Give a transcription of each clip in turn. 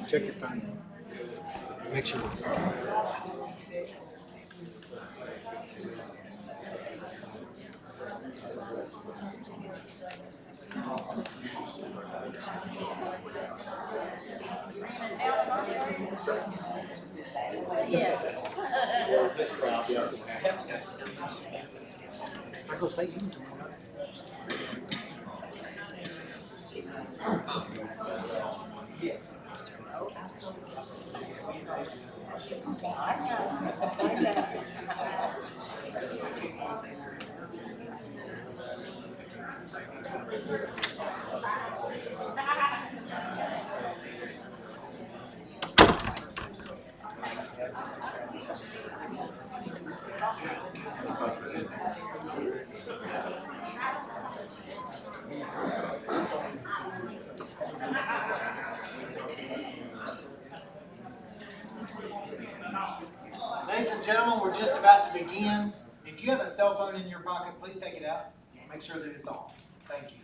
Check your phone. Make sure it's I go say you tomorrow. Ladies and gentlemen, we're just about to begin. If you have a cell phone in your pocket, please take it out. Make sure that it's off. Thank you.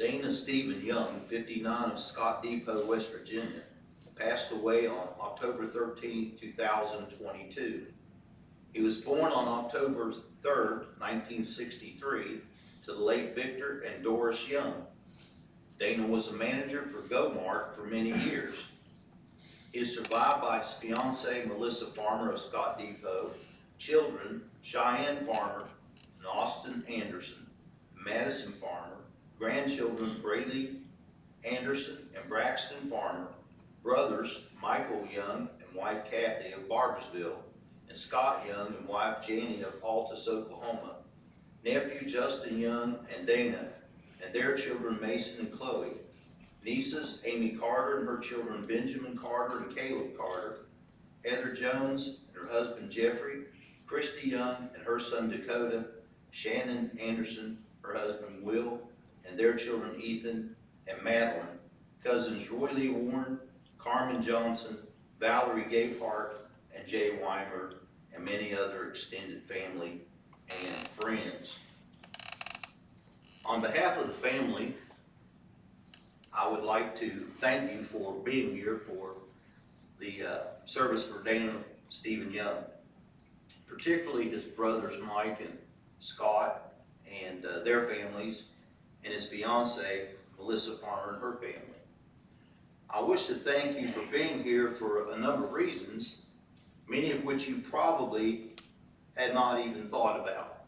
Dana Stephen Young, 59, of Scott Depot, West Virginia, passed away on October 13, 2022. He was born on October 3rd, 1963, to the late Victor and Doris Young. Dana was a manager for Go-Mart for many years. He is survived by his fiancee, Melissa Farmer of Scott Depot, children, Cheyenne Farmer and Austin Anderson, Madison Farmer, grandchildren, Brady Anderson and Braxton Farmer, brothers, Michael Young and wife Kathy of Barbersville, and Scott Young and wife Janie of Altus, Oklahoma, nephew Justin Young and Dana, and their children Mason and Chloe, nieces Amy Carter and her children Benjamin Carter and Caleb Carter, Heather Jones and her husband Jeffrey, Christy Young and her son Dakota, Shannon Anderson, her husband Will, and their children Ethan and Madeline, cousins Roy Lee Warren, Carmen Johnson, Valerie Gayhart, and Jay Weimer, and many other extended family and friends. On behalf of the family, I would like to thank you for being here for the service for Dana Stephen Young, particularly his brothers Mike and Scott and their families, and his fiancee Melissa Farmer and her family. I wish to thank you for being here for a number of reasons, many of which you probably had not even thought about.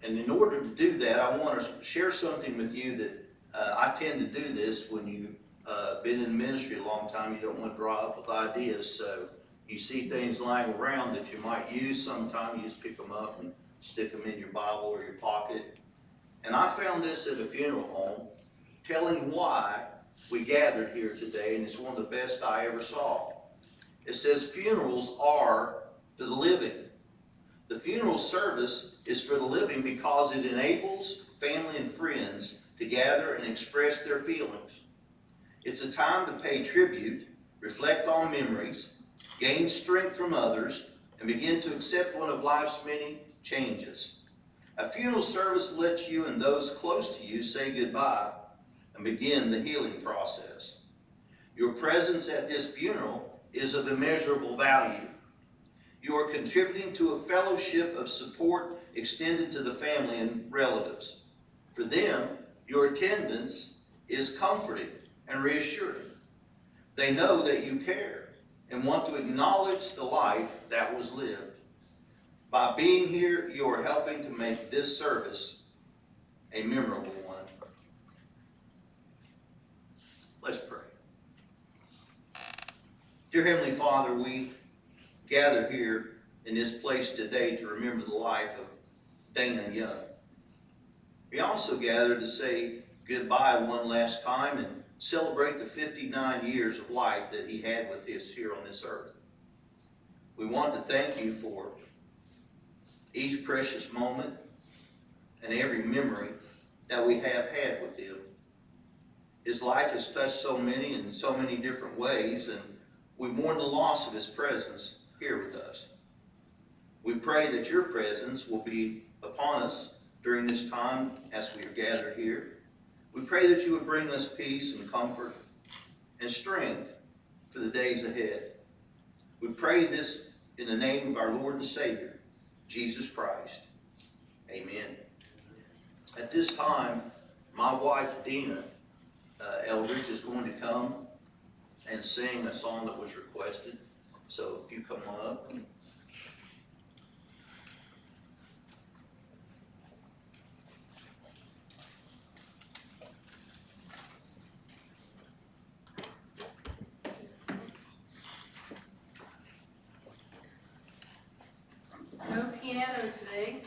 And in order to do that, I want to share something with you that I tend to do this when you've been in ministry a long time. You don't want to draw up with ideas, so you see things lying around that you might use sometime, you just pick them up and stick them in your Bible or your pocket. And I found this at a funeral home, telling why we gathered here today, and it's one of the best I ever saw. It says funerals are for the living. The funeral service is for the living because it enables family and friends to gather and express their feelings. It's a time to pay tribute, reflect on memories, gain strength from others, and begin to accept one of life's many changes. A funeral service lets you and those close to you say goodbye and begin the healing process. Your presence at this funeral is of immeasurable value. You are contributing to a fellowship of support extended to the family and relatives. For them, your attendance is comforting and reassuring. They know that you care and want to acknowledge the life that was lived. By being here, you are helping to make this service a memorable one. Let's pray. Dear Heavenly Father, we gather here in this place today to remember the life of Dana Young. We also gather to say goodbye one last time and celebrate the 59 years of life that he had with us here on this earth. We want to thank you for each precious moment and every memory that we have had with him. His life has touched so many in so many different ways, and we mourn the loss of his presence here with us. We pray that your presence will be upon us during this time as we are gathered here. We pray that you would bring us peace and comfort and strength for the days ahead. We pray this in the name of our Lord and Savior, Jesus Christ. Amen. At this time, my wife, Dina Eldridge, is going to come and sing a song that was requested. So if you come on up. No piano today,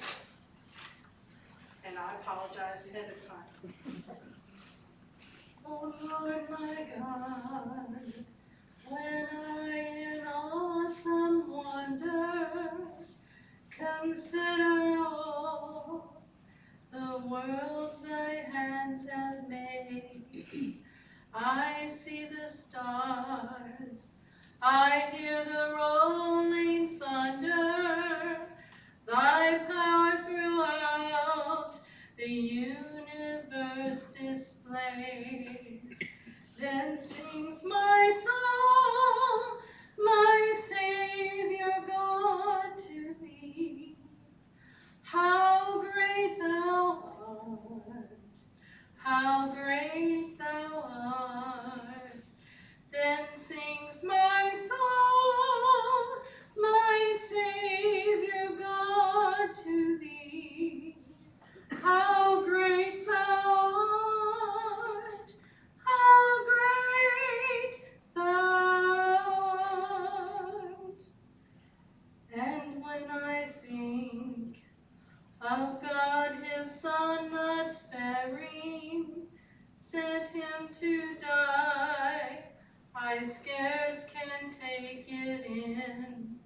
and I apologize ahead of time. Oh Lord my God, when I in awesome wonder consider all the worlds thy hands have made, I see the stars, I hear the rolling thunder, thy power throughout the universe displayed. Then sings my soul, my Savior God, to thee. How great thou art, how great thou art. Then sings my soul, my Savior God, to thee. How great thou art, how great thou art. And when I think of God, his Son not sparing, sent him to die, I scarce can take it in,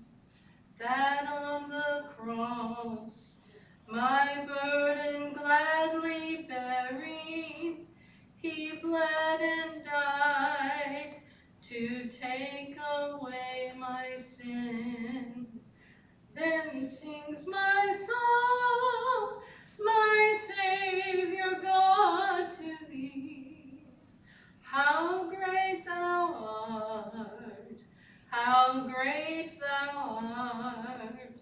that on the cross, my burden gladly bearing, he bled and died to take away my sin. Then sings my soul, my Savior God, to thee. How great thou art, how great thou art.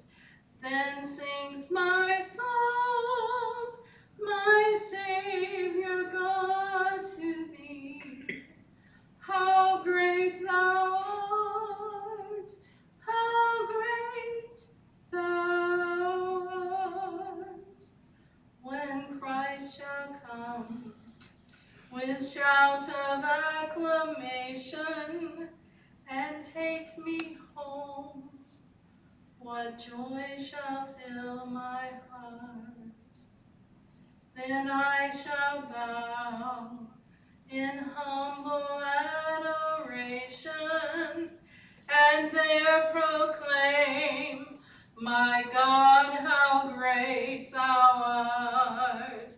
Then sings my soul, my Savior God, to thee. How great thou art, how great thou art. When Christ shall come with shout of acclamation and take me home, what joy shall fill my heart? Then I shall bow in humble adoration and there proclaim, my God, how great thou art.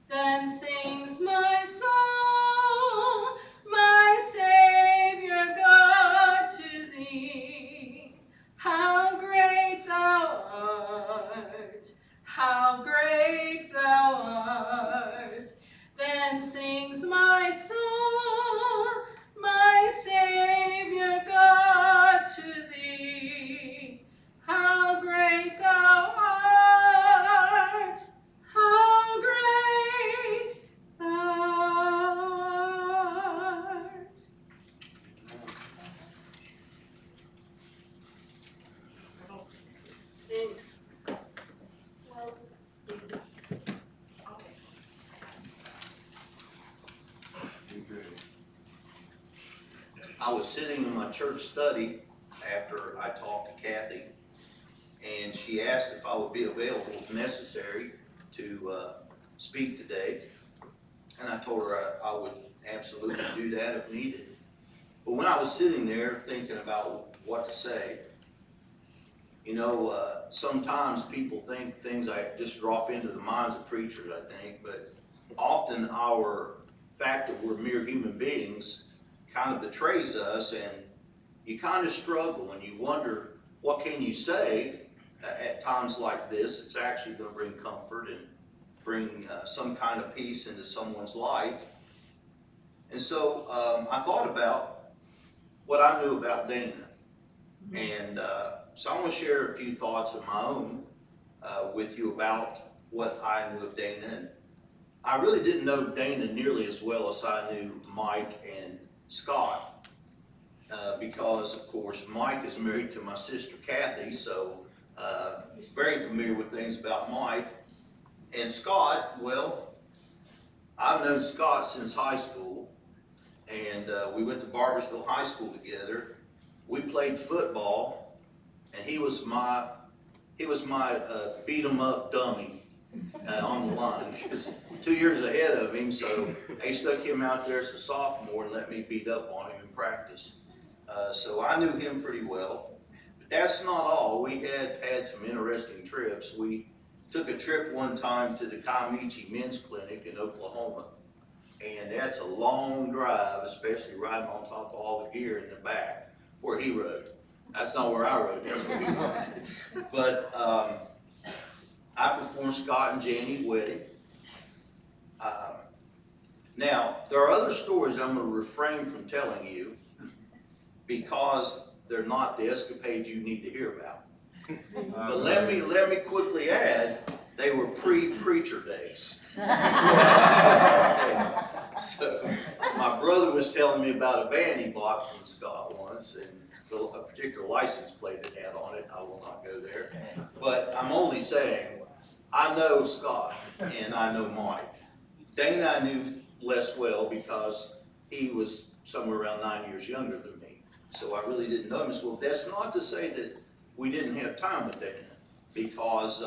Then sings my soul, my Savior God, to thee. How great thou art, how great thou art. Then sings my soul, my Savior God, to thee. How great thou art, how great thou art. Thanks. Well, easy. Okay. I was sitting in my church study after I talked to Kathy, and she asked if I would be available if necessary to speak today. And I told her I would absolutely do that if needed. But when I was sitting there thinking about what to say, sometimes people think things like just drop into the minds of preachers, I think, but often our fact that we're mere human beings kind of betrays us, and you kind of struggle and you wonder, what can you say at times like this? It's actually going to bring comfort and bring some kind of peace into someone's life. And so I thought about what I knew about Dana. And so I want to share a few thoughts of my own with you about what I knew of Dana. And I really didn't know Dana nearly as well as I knew Mike and Scott, because of course Mike is married to my sister Kathy, so very familiar with things about Mike. And Scott, well, I've known Scott since high school, and we went to Barbersville High School together. We played football, and he was my beat 'em up dummy, on the line, because 2 years ahead of him, so they stuck him out there as a sophomore and let me beat up on him in practice. So I knew him pretty well. But that's not all. We have had some interesting trips. We took a trip one time to the Kamichi Men's Clinic in Oklahoma. And that's a long drive, especially riding on top of all the gear in the back, where he rode. That's not where I rode, that's where he rode. But I performed Scott and Janie's wedding. Now, there are other stories I'm going to refrain from telling you because they're not the escapades you need to hear about. But let me quickly add, they were pre-preacher days. So my brother was telling me about a van he bought from Scott once, and a particular license plate it had on it. I will not go there. But I'm only saying, I know Scott and I know Mike. Dana I knew less well because he was somewhere around 9 years younger than me. So I really didn't know him as well. That's not to say that we didn't have time with Dana, because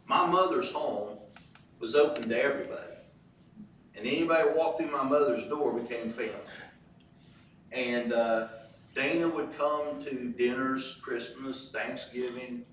my mother's home was open to everybody. And anybody that walked through my mother's door became family. And Dana would come to dinners, Christmas, Thanksgiving.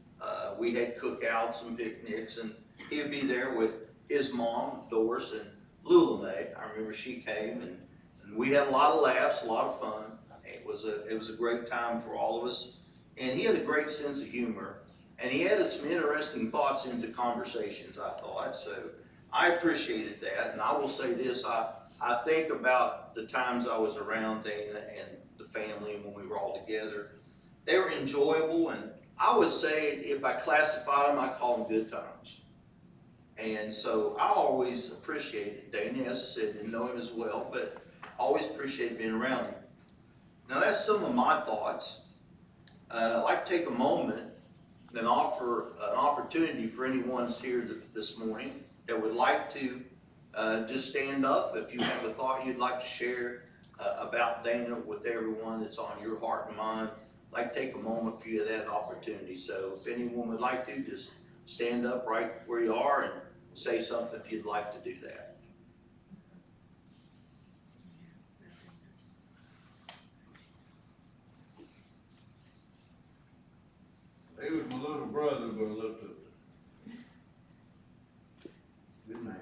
We had cookouts and picnics, and he would be there with his mom, Doris, and Lula May. I remember she came, and we had a lot of laughs, a lot of fun. It was a great time for all of us. And he had a great sense of humor, and he added some interesting thoughts into conversations, I thought. So I appreciated that. And I will say this, I think about the times I was around Dana and the family and when we were all together. They were enjoyable, and I would say if I classified them, I call them good times. And so I always appreciated Dana. As I said, didn't know him as well, but always appreciated being around him. Now that's some of my thoughts. I'd like to take a moment and offer an opportunity for anyone who's here this morning that would like to just stand up if you have a thought you'd like to share about Dana with everyone that's on your heart and mind. I'd like to take a moment for you of that opportunity. So if anyone would like to, just stand up right where you are and say something if you'd like to do that. He was my little brother, but I looked up to him. Good man.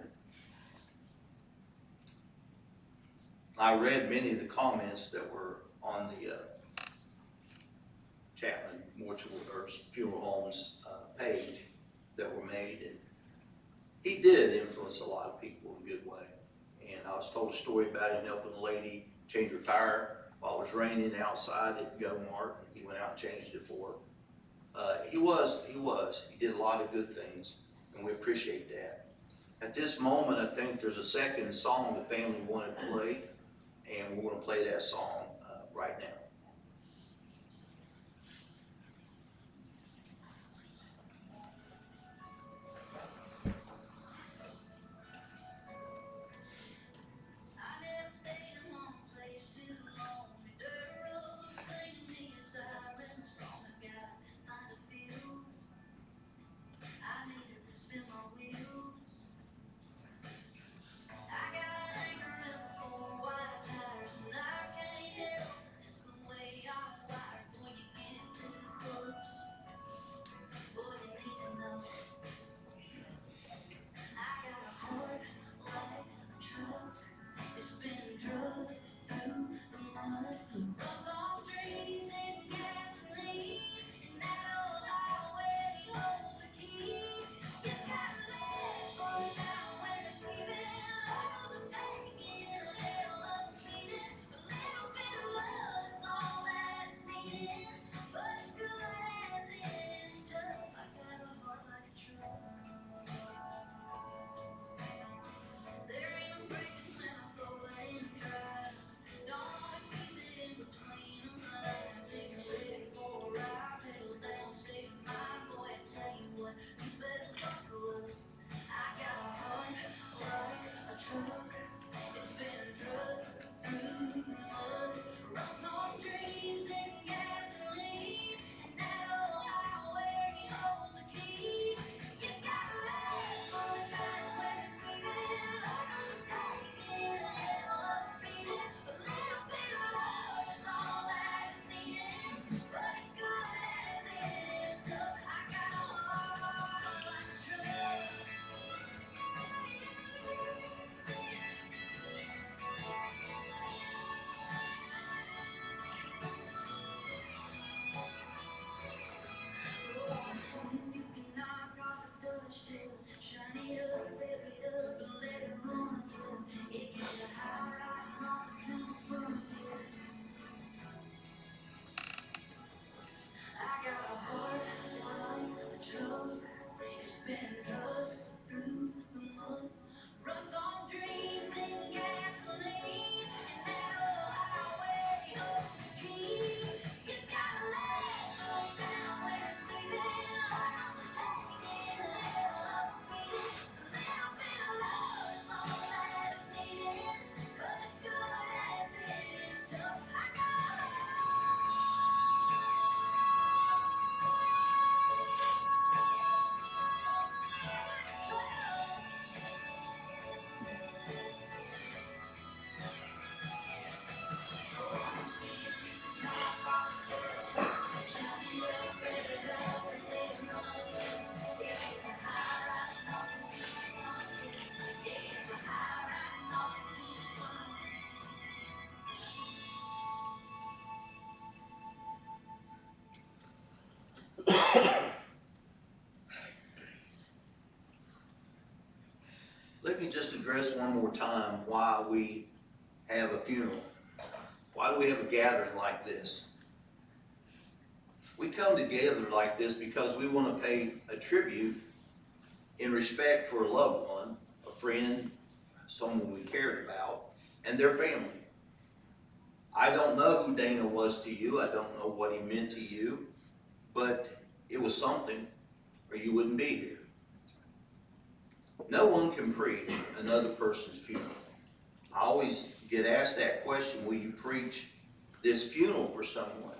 I read many of the comments that were on the Chapman mortuary or funeral homes page that were made, and he did influence a lot of people in a good way. And I was told a story about him helping a lady change her tire while it was raining outside at Go-Mart, and he went out and changed it for her. He did a lot of good things, and we appreciate that. At this moment, I think there's a second song the family wanted to play, and we're going to play that song right now. Let me just address one more time why we have a funeral. Why do we have a gathering like this? We come together like this because we want to pay a tribute in respect for a loved one, a friend, someone we cared about, and their family. I don't know who Dana was to you. I don't know what he meant to you, but it was something, or you wouldn't be here. No one can preach another person's funeral. I always get asked that question, will you preach this funeral for someone?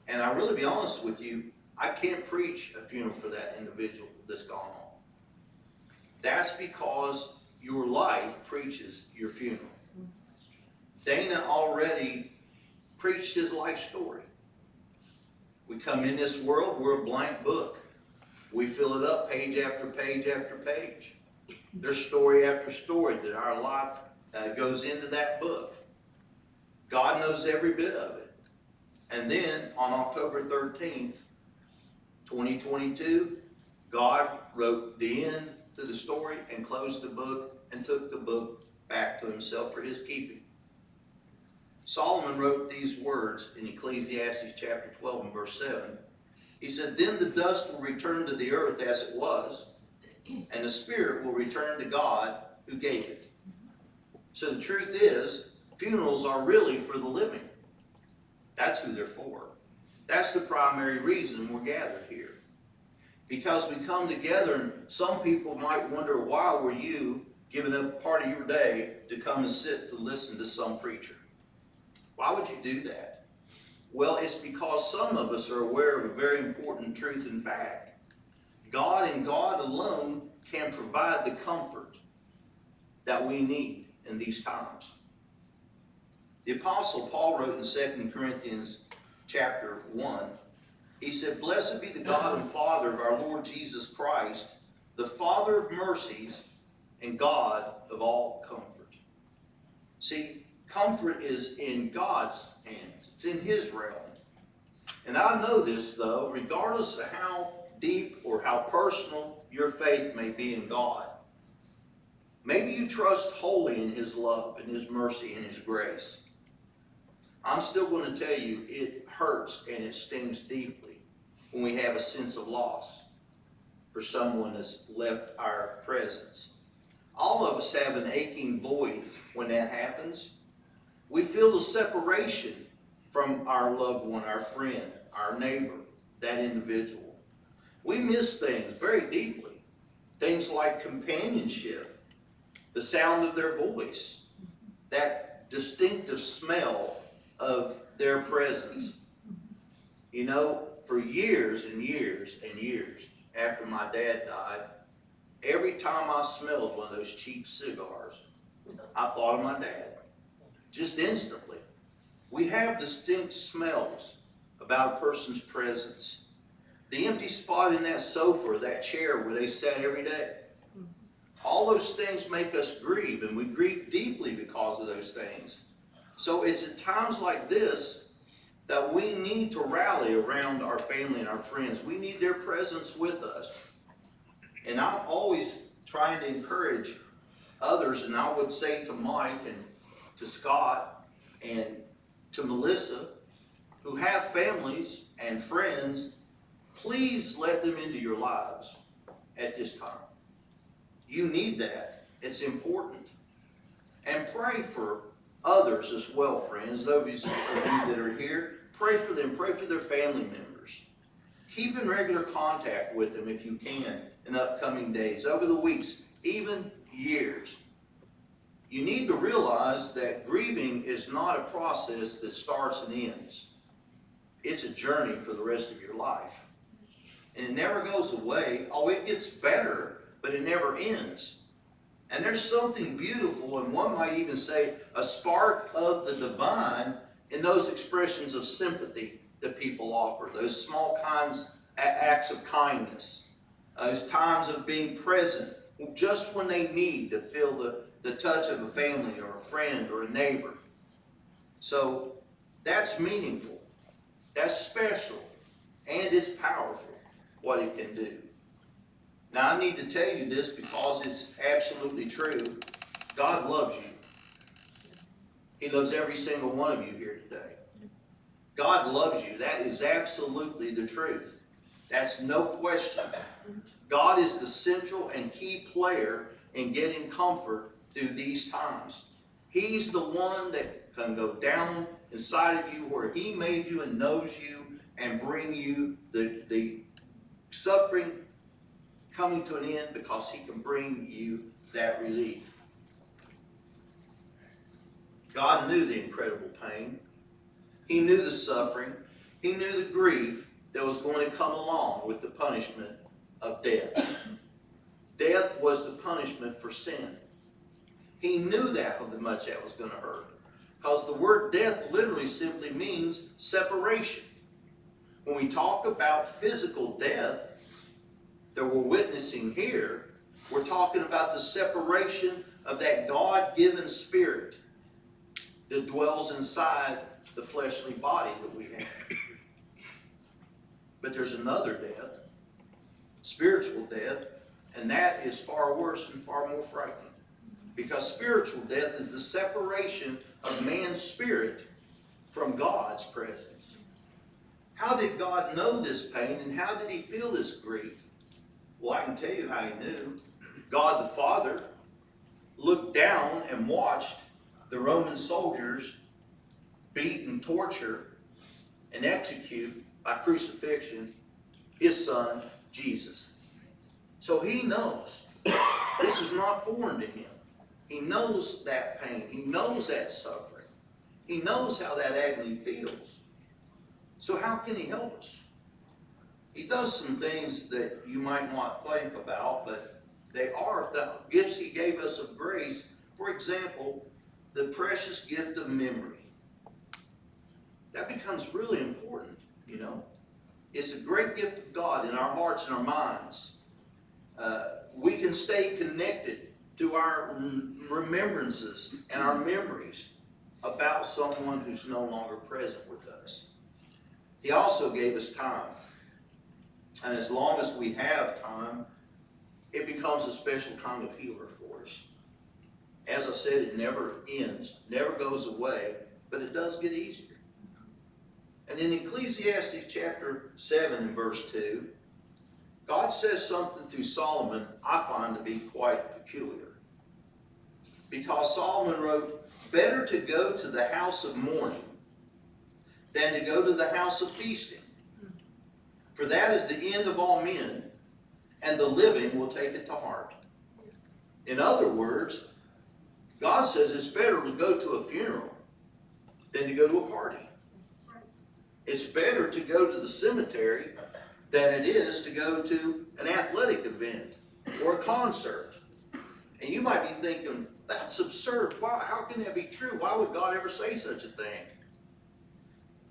And I really be honest with you, I can't preach a funeral for that individual that's gone on. That's because your life preaches your funeral. Dana already preached his life story. We come in this world, we're a blank book. We fill it up page after page after page. There's story after story that our life goes into that book. God knows every bit of it. And then on October 13th, 2022, God wrote the end to the story and closed the book and took the book back to himself for his keeping. Solomon wrote these words in Ecclesiastes chapter 12 and verse 7. He said, then the dust will return to the earth as it was, and the spirit will return to God who gave it. So the truth is, funerals are really for the living. That's who they're for. That's the primary reason we're gathered here. Because we come together, and some people might wonder, why were you giving up part of your day to come and sit to listen to some preacher? Why would you do that? Well, it's because some of us are aware of a very important truth and fact. God and God alone can provide the comfort that we need in these times. The Apostle Paul wrote in 2 Corinthians chapter 1, he said, blessed be the God and Father of our Lord Jesus Christ, the Father of mercies and God of all comfort. See, comfort is in God's hands. It's in his realm. And I know this, though, regardless of how deep or how personal your faith may be in God. Maybe you trust wholly in his love and his mercy and his grace. I'm still going to tell you, it hurts and it stings deeply when we have a sense of loss for someone that's left our presence. All of us have an aching void when that happens. We feel the separation from our loved one, our friend, our neighbor, that individual. We miss things very deeply. Things like companionship, the sound of their voice, that distinctive smell of their presence. You know, for years and years and years after my dad died, every time I smelled one of those cheap cigars, I thought of my dad. Just instantly. We have distinct smells about a person's presence. The empty spot in that sofa or that chair where they sat every day. All those things make us grieve, and we grieve deeply because of those things. So it's at times like this that we need to rally around our family and our friends. We need their presence with us. And I'm always trying to encourage others, and I would say to Mike and to Scott, And to Melissa, who have families and friends, please let them into your lives at this time. You need that. It's important. And pray for others as well, friends. Those of you that are here, pray for them. Pray for their family members. Keep in regular contact with them if you can in upcoming days, over the weeks, even years. You need to realize that grieving is not a process that starts and ends. It's a journey for the rest of your life. And it never goes away. Oh, it gets better, but it never ends. And there's something beautiful, and one might even say a spark of the divine in those expressions of sympathy that people offer, those small acts of kindness, those times of being present just when they need to feel the touch of a family or a friend or a neighbor. So that's meaningful, that's special, and it's powerful what it can do. Now I need to tell you this because it's absolutely true. God loves you. He loves every single one of you here today. God loves you. That is absolutely the truth. That's no question. God is the central and key player in getting comfort through these times. He's the one that can go down inside of you where He made you and knows you and bring you the suffering coming to an end, because He can bring you that relief. God knew the incredible pain. He knew the suffering. He knew the grief that was going to come along with the punishment of death. Death was the punishment for sin. He knew that, how much that was going to hurt. Because the word death literally simply means separation. When we talk about physical death that we're witnessing here, we're talking about the separation of that God-given spirit that dwells inside the fleshly body that we have. But there's another death, spiritual death, and that is far worse and far more frightening. Because spiritual death is the separation of man's spirit from God's presence. How did God know this pain, and how did He feel this grief? Well, I can tell you how He knew. God the Father looked down and watched the Roman soldiers beat and torture and execute by crucifixion His Son, Jesus. So He knows. This is not foreign to Him. He knows that pain. He knows that suffering. He knows how that agony feels. So how can He help us? He does some things that you might not think about, but they are the gifts He gave us of grace. For example, the precious gift of memory. That becomes really important, you know. It's a great gift of God in our hearts and our minds. We can stay connected through our remembrances and our memories about someone who's no longer present with us. He also gave us time. And as long as we have time, it becomes a special kind of healer for us. As I said, it never ends, never goes away, but it does get easier. And in Ecclesiastes chapter 7 and verse 2, God says something through Solomon I find to be quite peculiar. Because Solomon wrote, "Better to go to the house of mourning than to go to the house of feasting. For that is the end of all men, and the living will take it to heart." In other words, God says it's better to go to a funeral than to go to a party. It's better to go to the cemetery than it is to go to an athletic event or a concert. And you might be thinking, that's absurd. Why? How can that be true? Why would God ever say such a thing?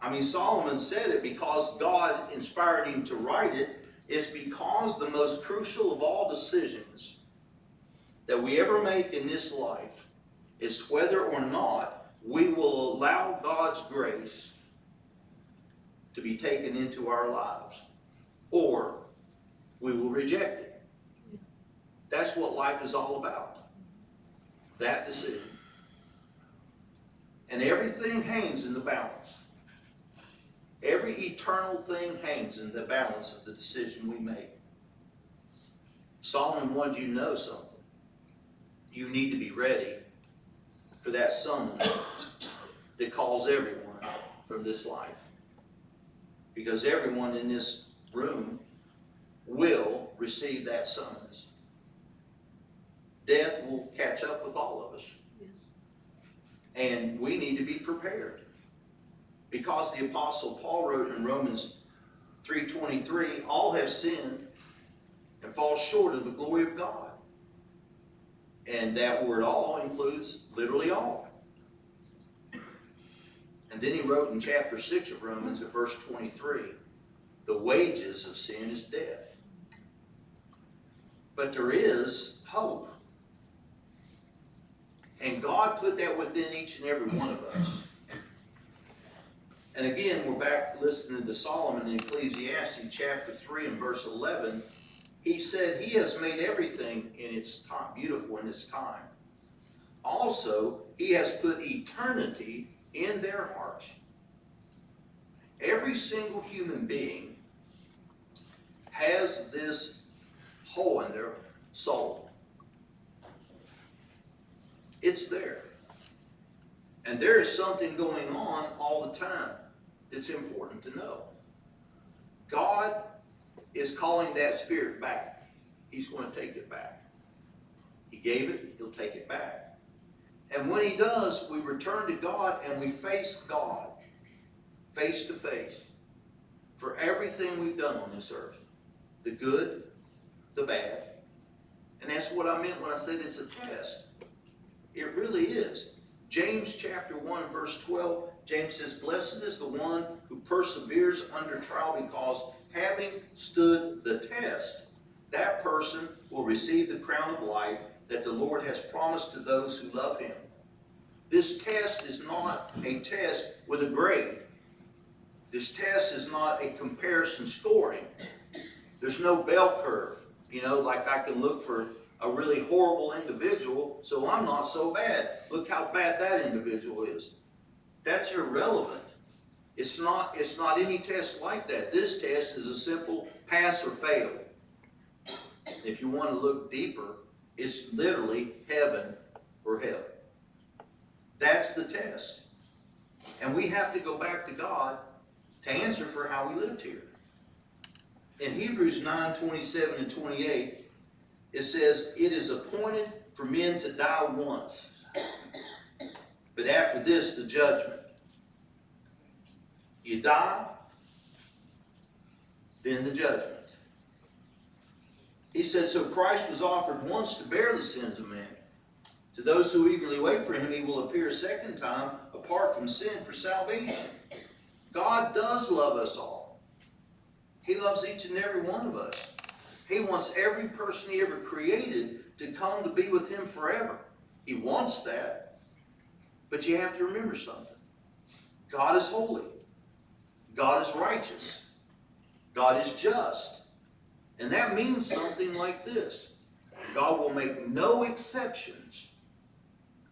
I mean, Solomon said it because God inspired him to write it. It's because the most crucial of all decisions that we ever make in this life is whether or not we will allow God's grace to be taken into our lives, or we will reject it. That's what life is all about. That decision. And everything hangs in the balance. Every eternal thing hangs in the balance of the decision we make. Solomon wanted you to know something. You need to be ready for that summons that calls everyone from this life. Because everyone in this room will receive that summons. Death will catch up with all of us. Yes. And we need to be prepared. Because the Apostle Paul wrote in Romans 3:23, all have sinned and fall short of the glory of God. And that word all includes literally all. And then he wrote in chapter 6 of Romans at verse 23, the wages of sin is death. But there is hope. And God put that within each and every one of us. And again, we're back listening to Solomon in Ecclesiastes chapter 3 and verse 11. He said he has made everything in its time, beautiful in its time. Also, he has put eternity in their hearts. Every single human being has this hole in their soul. It's there. And there is something going on all the time that's important to know. God is calling that spirit back. He's going to take it back. He gave it, he'll take it back. And when he does, we return to God and we face God face to face for everything we've done on this earth. The good, the bad. And that's what I meant when I said it's a test. It really is. James chapter 1 verse 12, James says, blessed is the one who perseveres under trial, because having stood the test, that person will receive the crown of life that the Lord has promised to those who love him. This test is not a test with a grade. This test is not a comparison scoring. There's no bell curve. You know, like I can look for a really horrible individual, so I'm not so bad. Look how bad that individual is. That's irrelevant. It's not any test like that. This test is a simple pass or fail. If you want to look deeper, it's literally heaven or hell. That's the test. And we have to go back to God to answer for how we lived here. In Hebrews 9:27 and 28, it says, it is appointed for men to die once, but after this, the judgment. You die, then the judgment. He said, so Christ was offered once to bear the sins of men. To those who eagerly wait for him, he will appear a second time apart from sin for salvation. God does love us all. He loves each and every one of us. He wants every person he ever created to come to be with him forever. He wants that. But you have to remember something. God is holy. God is righteous. God is just. And that means something like this. God will make no exceptions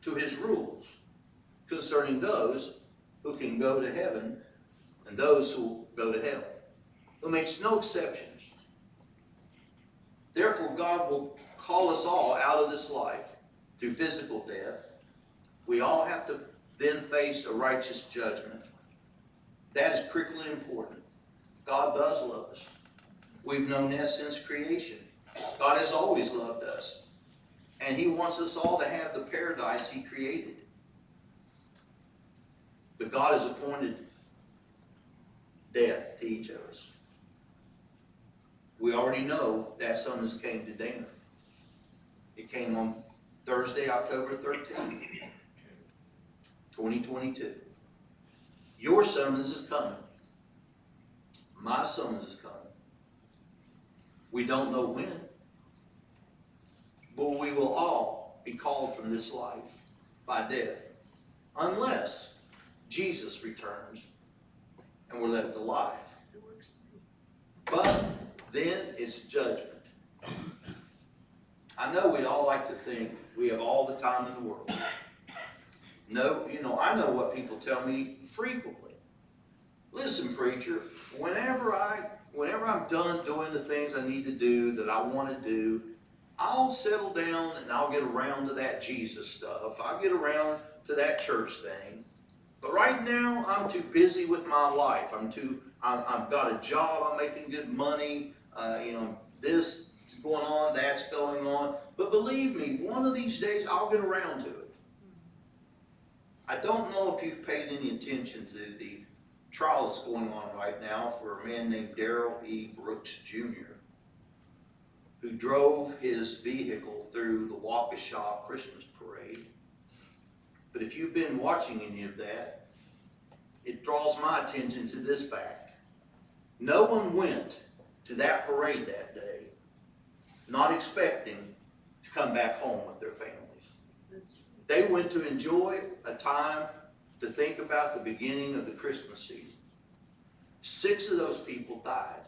to his rules concerning those who can go to heaven and those who will go to hell. He makes no exceptions. Therefore, God will call us all out of this life through physical death. We all have to then face a righteous judgment. That is critically important. God does love us. We've known that since creation. God has always loved us. And he wants us all to have the paradise he created. But God has appointed death to each of us. We already know that summons came to Dana. It came on Thursday, October 13th, 2022. Your summons is coming. My summons is coming. We don't know when, but we will all be called from this life by death, unless Jesus returns and we're left alive. But then it's judgment. I know we all like to think we have all the time in the world. No, I know what people tell me frequently. Listen, preacher, whenever I'm done doing the things I need to do, that I want to do, I'll settle down and I'll get around to that Jesus stuff. I'll get around to that church thing. But right now, I'm too busy with my life. I've got a job, I'm making good money, this is going on, that's going on. But believe me, one of these days, I'll get around to it. I don't know if you've paid any attention to the trial that's going on right now for a man named Darrell E. Brooks Jr., who drove his vehicle through the Waukesha Christmas parade. But if you've been watching any of that, it draws my attention to this fact. No one went to that parade that day not expecting to come back home with their families. They went to enjoy a time to think about the beginning of the Christmas season. 6 of those people died.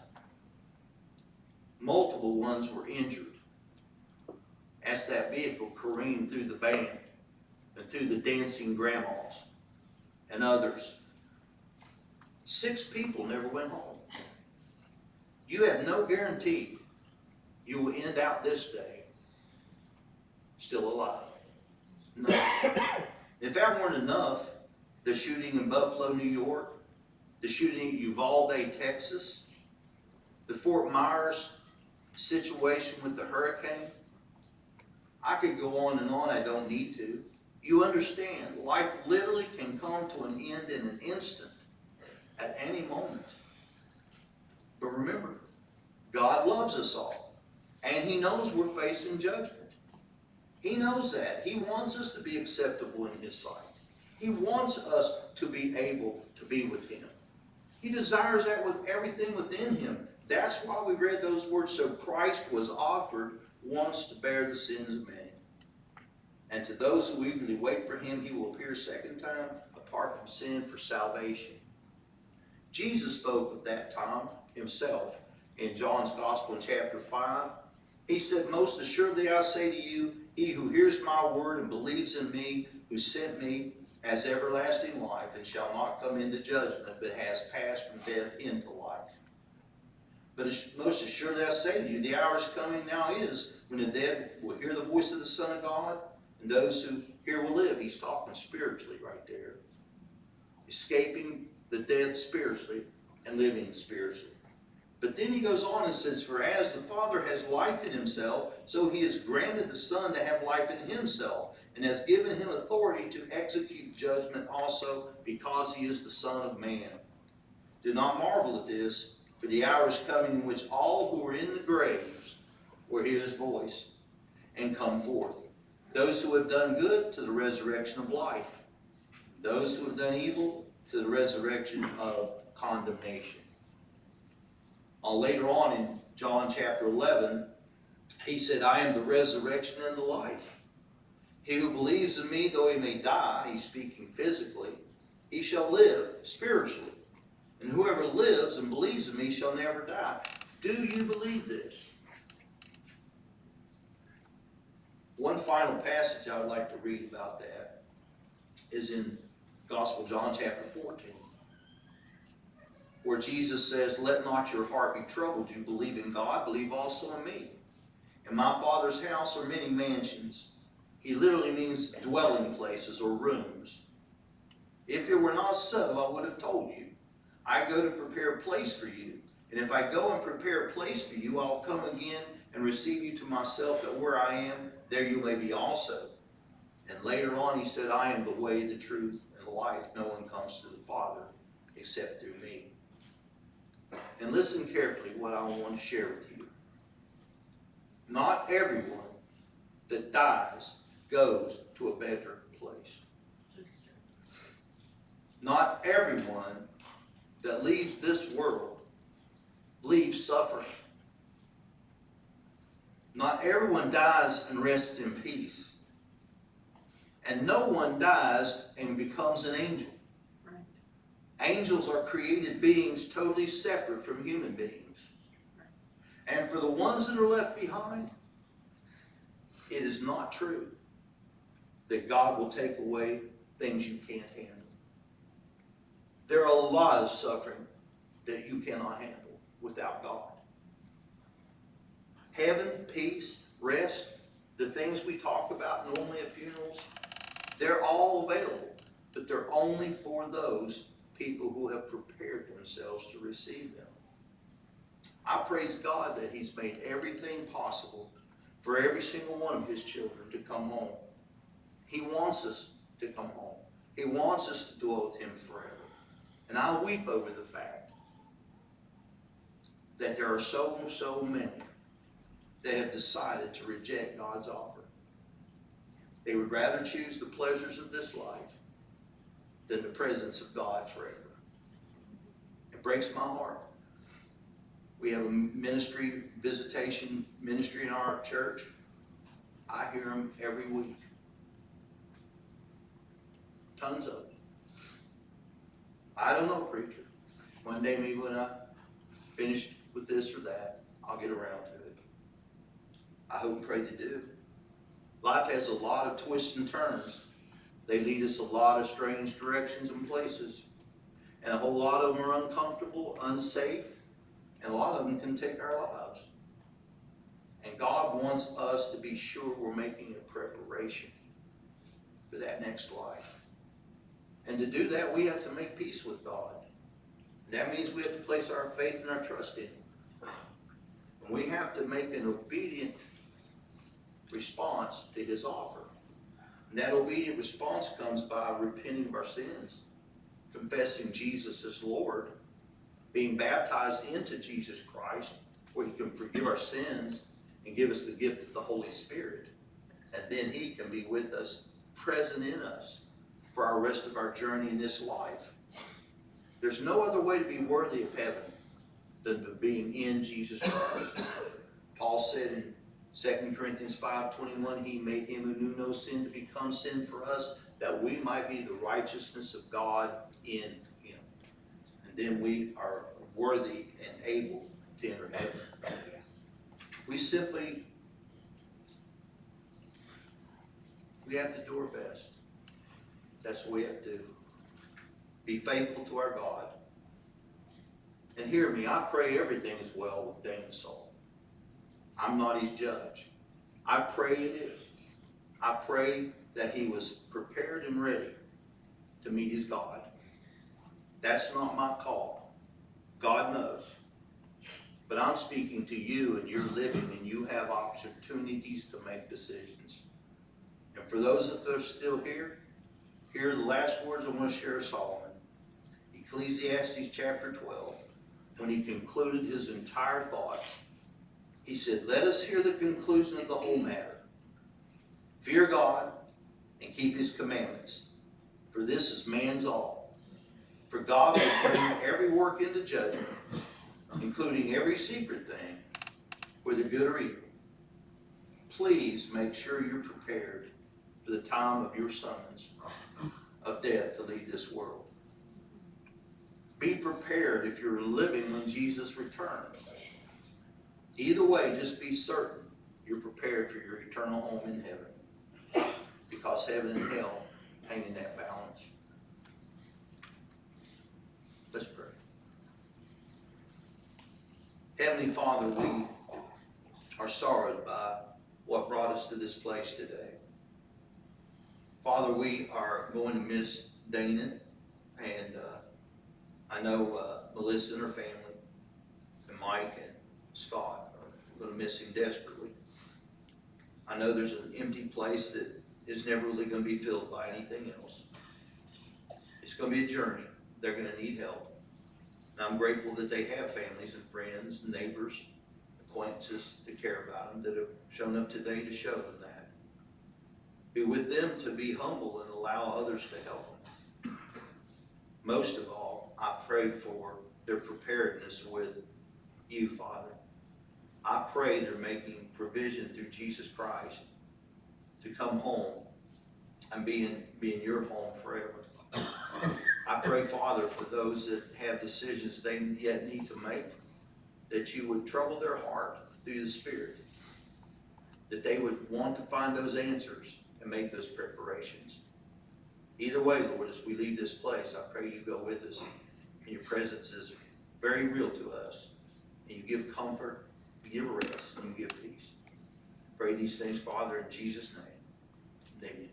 Multiple ones were injured as that vehicle careened through the band and through the dancing grandmas and others. 6 people never went home. You have no guarantee you will end out this day still alive. No. If that weren't enough, the shooting in Buffalo, New York, the shooting in Uvalde, Texas, the Fort Myers situation with the hurricane, I could go on and on, I don't need to. You understand, life literally can come to an end in an instant, at any moment. But remember, God loves us all, and He knows we're facing judgment. He knows that. He wants us to be acceptable in His sight. He wants us to be able to be with Him. He desires that with everything within Him. That's why we read those words, so Christ was offered once to bear the sins of many. And to those who eagerly wait for Him, He will appear a second time, apart from sin, for salvation. Jesus spoke of that time Himself in John's Gospel in chapter 5. He said, most assuredly I say to you, he who hears my word and believes in me who sent me has everlasting life and shall not come into judgment, but has passed from death into life. But most assuredly I say to you, the hour is coming, now is, when the dead will hear the voice of the Son of God, and those who hear will live. He's talking spiritually right there. Escaping the death spiritually and living spiritually. But then he goes on and says, for as the Father has life in Himself, so He has granted the Son to have life in Himself, and has given Him authority to execute judgment also, because He is the Son of Man. Do not marvel at this, for the hour is coming in which all who are in the graves will hear His voice and come forth. Those who have done good, to the resurrection of life. Those who have done evil, to the resurrection of condemnation. Later on in John chapter 11, He said, I am the resurrection and the life. He who believes in me, though he may die, He's speaking physically, he shall live spiritually. And whoever lives and believes in me shall never die. Do you believe this? One final passage I would like to read about that is in Gospel John chapter 14. Where Jesus says, let not your heart be troubled. You believe in God, believe also in me. In my Father's house are many mansions. He literally means dwelling places or rooms. If it were not so, I would have told you. I go to prepare a place for you. And if I go and prepare a place for you, I'll come again and receive you to myself, that where I am, there you may be also. And later on He said, I am the way, the truth, and the life. No one comes to the Father except through me. And listen carefully what I want to share with you. Not everyone that dies goes to a better place. Not everyone that leaves this world leaves suffering. Not everyone dies and rests in peace. And no one dies and becomes an angel. Angels are created beings totally separate from human beings. And for the ones that are left behind, it is not true that God will take away things you can't handle. There are a lot of suffering that you cannot handle without God. Heaven, peace, rest, the things we talk about normally at funerals, they're all available, but they're only for those people who have prepared themselves to receive them. I praise God that He's made everything possible for every single one of His children to come home. He wants us to come home. He wants us to dwell with Him forever. And I weep over the fact that there are so many that have decided to reject God's offer. They would rather choose the pleasures of this life than the presence of God forever. It breaks my heart. We have a visitation ministry in our church. I hear them every week. Tons of them. I don't know, preacher. One day maybe when I finish with this or that, I'll get around to it. I hope and pray they do. Life has a lot of twists and turns. They lead us a lot of strange directions and places. And a whole lot of them are uncomfortable, unsafe, and a lot of them can take our lives. And God wants us to be sure we're making a preparation for that next life. And to do that, we have to make peace with God. And that means we have to place our faith and our trust in Him. And we have to make an obedient response to His offer. And that obedient response comes by repenting of our sins, confessing Jesus as Lord, being baptized into Jesus Christ, where He can forgive our sins and give us the gift of the Holy Spirit. And then He can be with us, present in us, for our rest of our journey in this life. There's no other way to be worthy of heaven than to being in Jesus Christ. Paul said in 2 Corinthians 5:21, He made Him who knew no sin to become sin for us, that we might be the righteousness of God in Him. And then we are worthy and able to enter heaven. We have to do our best. That's what we have to do. Be faithful to our God. And hear me, I pray everything is well with Dana's soul. I'm not his judge. I pray it is. I pray that he was prepared and ready to meet his God. That's not my call. God knows. But I'm speaking to you, and you're living, and you have opportunities to make decisions. And for those that are still here, here are the last words I want to share of Solomon. Ecclesiastes chapter 12, when he concluded his entire thoughts, he said, "Let us hear the conclusion of the whole matter. Fear God and keep His commandments, for this is man's all. For God will bring every work into judgment, including every secret thing, whether good or evil. Please make sure you're prepared for the time of your summons of death to leave this world. Be prepared if you're living when Jesus returns. Either way, just be certain you're prepared for your eternal home in heaven, because heaven and hell hang in that balance." Let's pray. Heavenly Father, we are sorrowed by what brought us to this place today. Father, we are going to miss Dana, and I know Melissa and her family, and Mike and Scott are going to miss him desperately. I know there's an empty place that is never really going to be filled by anything else. It's going to be a journey. They're going to need help. And I'm grateful that they have families and friends, and neighbors, acquaintances to care about them, that have shown up today to show them that. Be with them to be humble and allow others to help them. Most of all, I pray for their preparedness with you, Father. I pray they're making provision through Jesus Christ to come home and be in your home forever. I pray, Father, for those that have decisions they yet need to make, that you would trouble their heart through the Spirit, that they would want to find those answers and make those preparations. Either way, Lord, as we leave this place, I pray you go with us. And your presence is very real to us. And you give comfort, you give rest, and you give peace. Pray these things, Father, in Jesus' name. Amen.